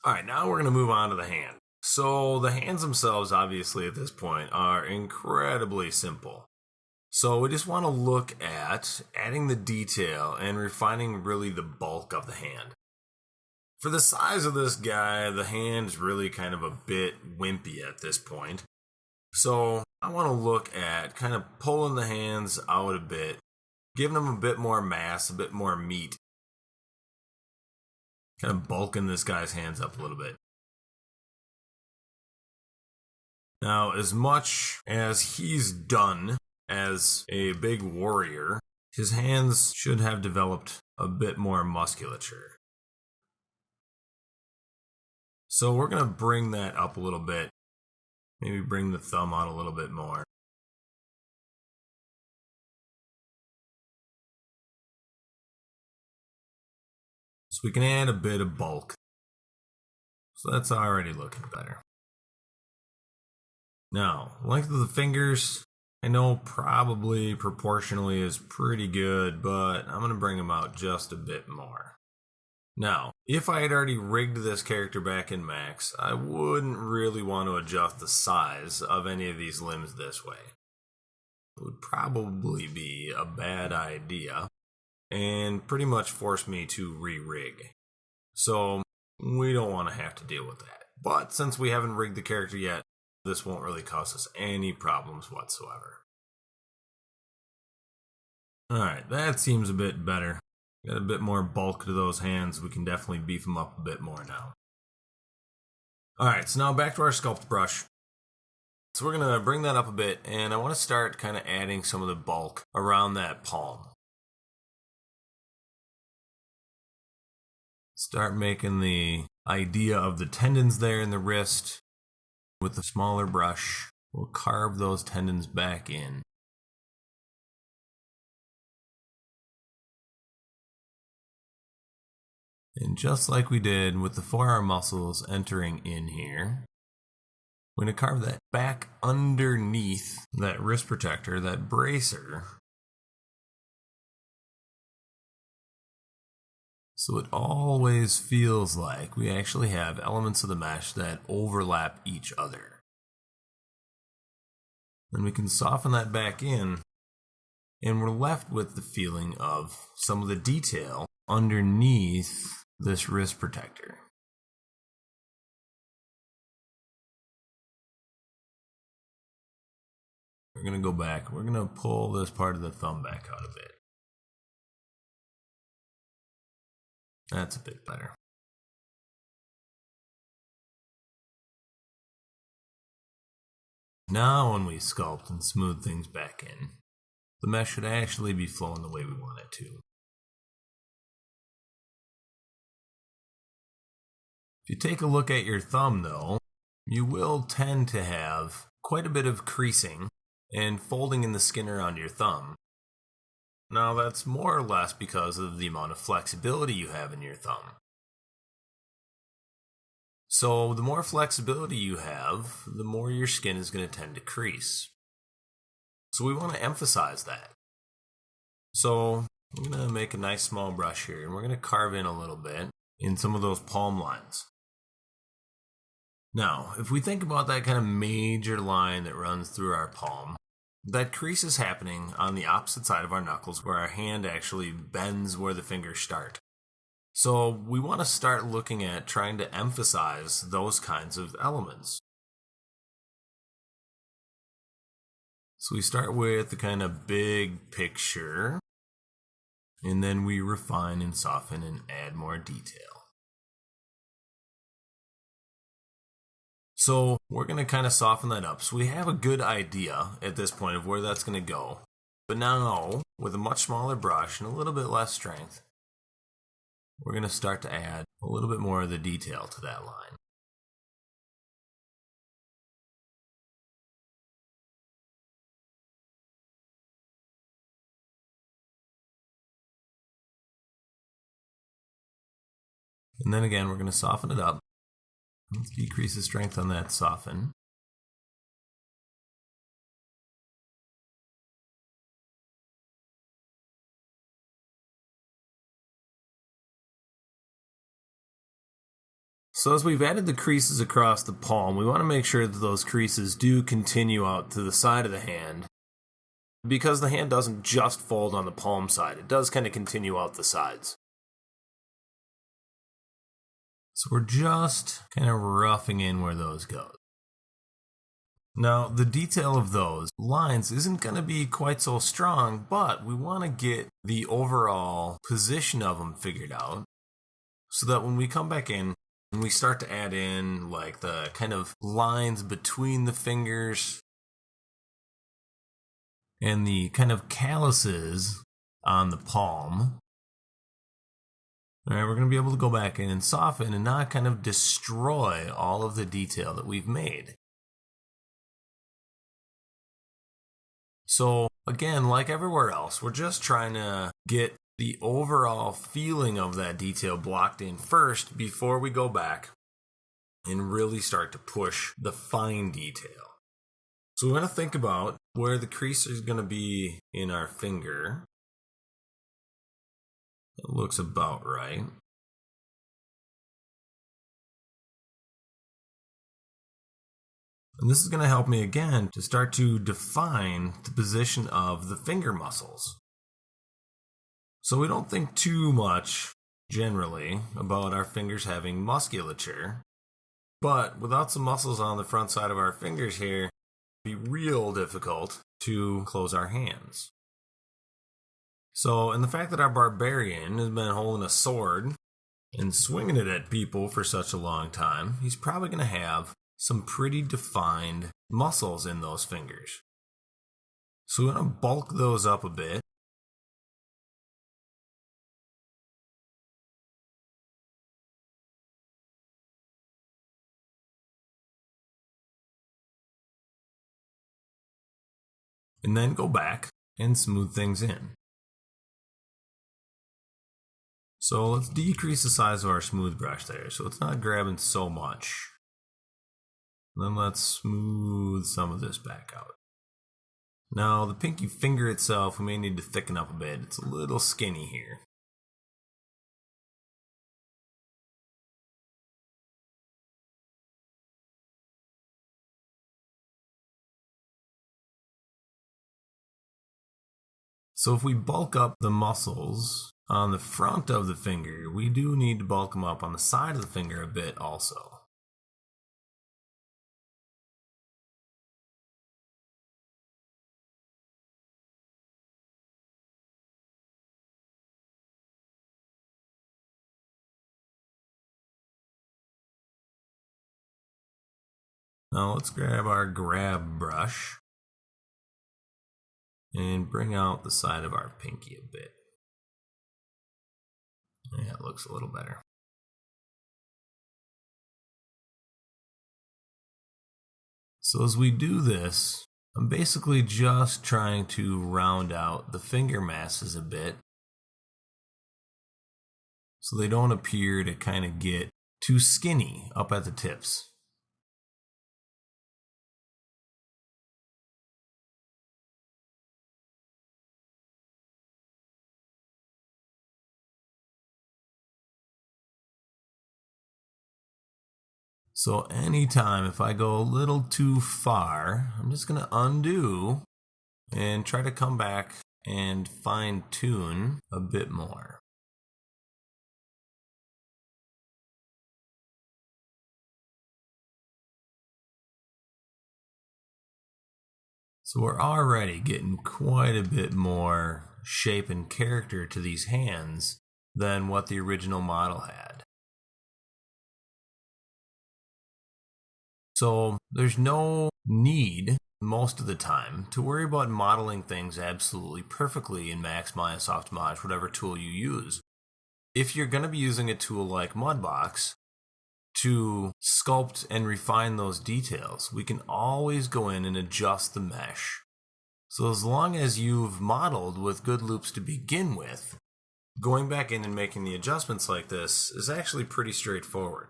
Alright, now we're going to move on to the hand. So the hands themselves, obviously, at this point, are incredibly simple. So we just want to look at adding the detail and refining really the bulk of the hand. For the size of this guy, the hand's really kind of a bit wimpy at this point. So I want to look at kind of pulling the hands out a bit, giving them a bit more mass, a bit more meat. Kind of bulking this guy's hands up a little bit. Now, as much as he's done as a big warrior, his hands should have developed a bit more musculature. So we're going to bring that up a little bit. Maybe bring the thumb out a little bit more. So we can add a bit of bulk. So that's already looking better. Now, length of the fingers, I know probably proportionally is pretty good, but I'm going to bring them out just a bit more. Now, if I had already rigged this character back in Max, I wouldn't really want to adjust the size of any of these limbs this way. It would probably be a bad idea and pretty much force me to re-rig. So we don't want to have to deal with that. But since we haven't rigged the character yet, this won't really cause us any problems whatsoever. Alright, that seems a bit better. Got a bit more bulk to those hands. We can definitely beef them up a bit more now. Alright, so now back to our sculpt brush. So we're going to bring that up a bit, and I want to start kind of adding some of the bulk around that palm. Start making the idea of the tendons there in the wrist. With the smaller brush, we'll carve those tendons back in. And just like we did with the forearm muscles entering in here, we're going to carve that back underneath that wrist protector, that bracer. So it always feels like we actually have elements of the mesh that overlap each other. Then we can soften that back in, and we're left with the feeling of some of the detail underneath this wrist protector. We're going to go back. We're going to pull this part of the thumb back out a bit. That's a bit better. Now when we sculpt and smooth things back in, the mesh should actually be flowing the way we want it to. If you take a look at your thumb though, you will tend to have quite a bit of creasing and folding in the skin around your thumb. Now that's more or less because of the amount of flexibility you have in your thumb. So the more flexibility you have, the more your skin is going to tend to crease. So we want to emphasize that. So I'm going to make a nice small brush here, and we're going to carve in a little bit in some of those palm lines. Now, if we think about that kind of major line that runs through our palm, that crease is happening on the opposite side of our knuckles where our hand actually bends where the fingers start. So we want to start looking at trying to emphasize those kinds of elements. So we start with the kind of big picture, and then we refine and soften and add more detail. So we're going to kind of soften that up. So we have a good idea at this point of where that's going to go. But now, with a much smaller brush and a little bit less strength, we're going to start to add a little bit more of the detail to that line. And then again, we're going to soften it up. Let's decrease the strength on that soften. So as we've added the creases across the palm, we want to make sure that those creases do continue out to the side of the hand, because the hand doesn't just fold on the palm side, it does kind of continue out the sides. So we're just kind of roughing in where those go. Now, the detail of those lines isn't going to be quite so strong, but we want to get the overall position of them figured out so that when we come back in and we start to add in like the kind of lines between the fingers and the kind of calluses on the palm, all right, we're going to be able to go back in and soften and not kind of destroy all of the detail that we've made. So again, like everywhere else, we're just trying to get the overall feeling of that detail blocked in first before we go back and really start to push the fine detail. So we're going to think about where the crease is going to be in our finger. It looks about right. And this is going to help me again to start to define the position of the finger muscles. So we don't think too much generally about our fingers having musculature, but without some muscles on the front side of our fingers here, it'd be real difficult to close our hands. So, and the fact that our barbarian has been holding a sword and swinging it at people for such a long time, he's probably going to have some pretty defined muscles in those fingers. So we're going to bulk those up a bit. And then go back and smooth things in. So let's decrease the size of our smooth brush there so it's not grabbing so much. Then let's smooth some of this back out. Now the pinky finger itself, we may need to thicken up a bit. It's a little skinny here. So if we bulk up the muscles on the front of the finger, we do need to bulk them up on the side of the finger a bit also. Now let's grab our grab brush and bring out the side of our pinky a bit. Yeah, it looks a little better. So as we do this, I'm basically just trying to round out the finger masses a bit so they don't appear to kind of get too skinny up at the tips. So anytime if I go a little too far, I'm just going to undo and try to come back and fine tune a bit more. So we're already getting quite a bit more shape and character to these hands than what the original model had. So there's no need, most of the time, to worry about modeling things absolutely perfectly in Max, Maya, Softimage, whatever tool you use. If you're going to be using a tool like Mudbox to sculpt and refine those details, we can always go in and adjust the mesh. So as long as you've modeled with good loops to begin with, going back in and making the adjustments like this is actually pretty straightforward.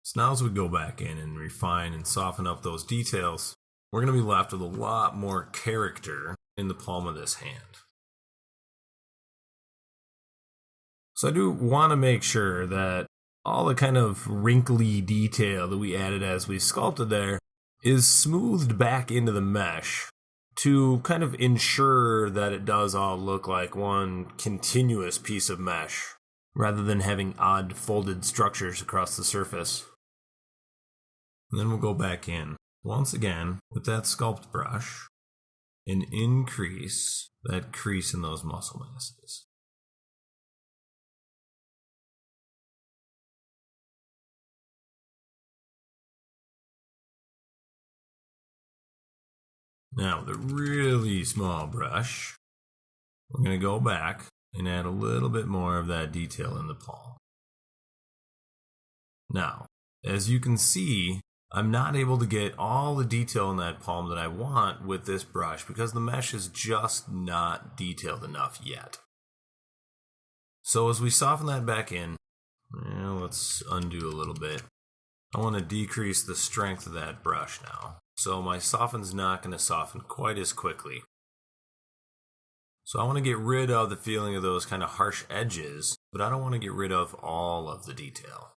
So now as we go back in and refine and soften up those details, we're going to be left with a lot more character in the palm of this hand. So I do want to make sure that all the kind of wrinkly detail that we added as we sculpted there is smoothed back into the mesh to kind of ensure that it does all look like one continuous piece of mesh, rather than having odd folded structures across the surface. And then we'll go back in, once again, with that sculpt brush, and increase that crease in those muscle masses. Now, with a really small brush, we're going to go back and add a little bit more of that detail in the palm. Now, as you can see, I'm not able to get all the detail in that palm that I want with this brush because the mesh is just not detailed enough yet. So as we soften that back in, let's undo a little bit. I want to decrease the strength of that brush now. So my soften's not going to soften quite as quickly. So I want to get rid of the feeling of those kind of harsh edges, but I don't want to get rid of all of the detail.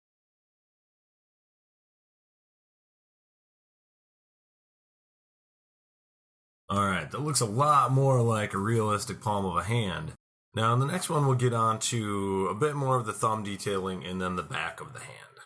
Alright, that looks a lot more like a realistic palm of a hand. Now in the next one we'll get on to a bit more of the thumb detailing and then the back of the hand.